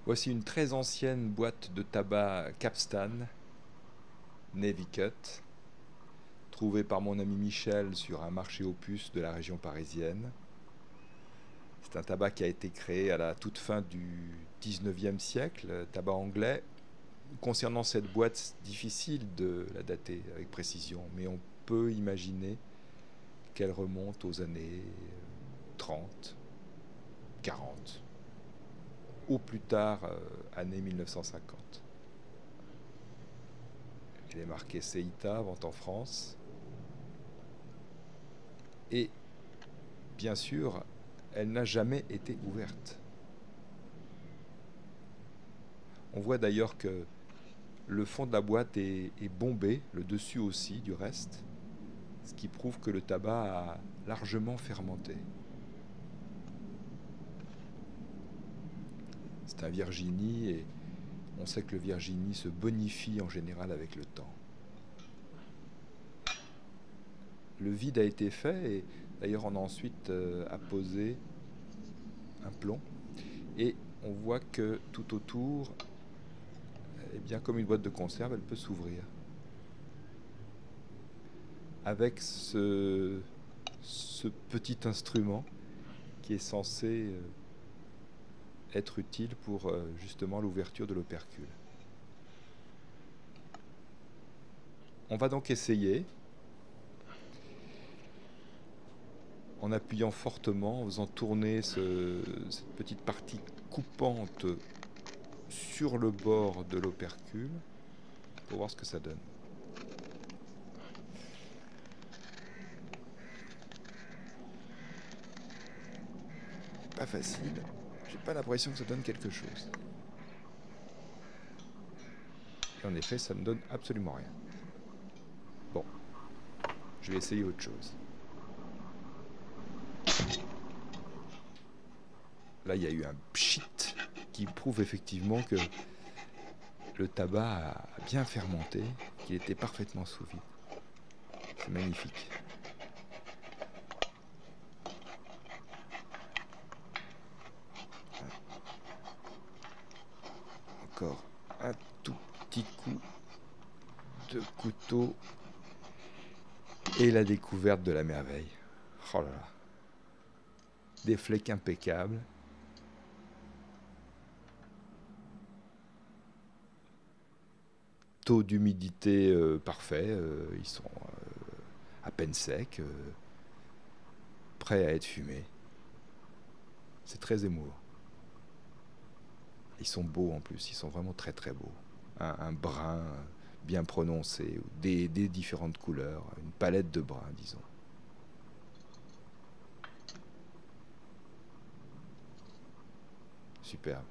Voici une très ancienne boîte de tabac Capstan, Navy Cut, trouvée par mon ami Michel sur un marché aux puces de la région parisienne. C'est un tabac qui a été créé à la toute fin du 19e siècle, tabac anglais. Concernant cette boîte, c'est difficile de la dater avec précision, mais on peut imaginer qu'elle remonte aux années 30, 40, au plus tard, années 1950. Elle est marquée Seita, vente en France. Et bien sûr, elle n'a jamais été ouverte. On voit d'ailleurs que le fond de la boîte est bombé, le dessus aussi du reste, ce qui prouve que le tabac a largement fermenté. C'est un Virginie et on sait que le Virginie se bonifie en général avec le temps. Le vide a été fait et d'ailleurs on a ensuite apposé un plomb et on voit que tout autour, eh bien comme une boîte de conserve, elle peut s'ouvrir. Avec ce petit instrument qui est censé être utile pour justement l'ouverture de l'opercule. On va donc essayer, en appuyant fortement, en faisant tourner cette petite partie coupante sur le bord de l'opercule, pour voir ce que ça donne. Pas facile, j'ai pas l'impression que ça donne quelque chose. Et en effet, ça ne donne absolument rien. Bon, je vais essayer autre chose. Là, il y a eu un pchit qui prouve effectivement que le tabac a bien fermenté, qu'il était parfaitement sous vide. C'est magnifique. Encore un tout petit coup de couteau et la découverte de la merveille. Oh là là. Des flecs impeccables. Taux d'humidité parfait. Ils sont à peine secs, prêts à être fumés. C'est très émouvant. Ils sont beaux en plus, ils sont vraiment très très beaux. Un brun bien prononcé, des différentes couleurs, une palette de bruns, disons. Superbe.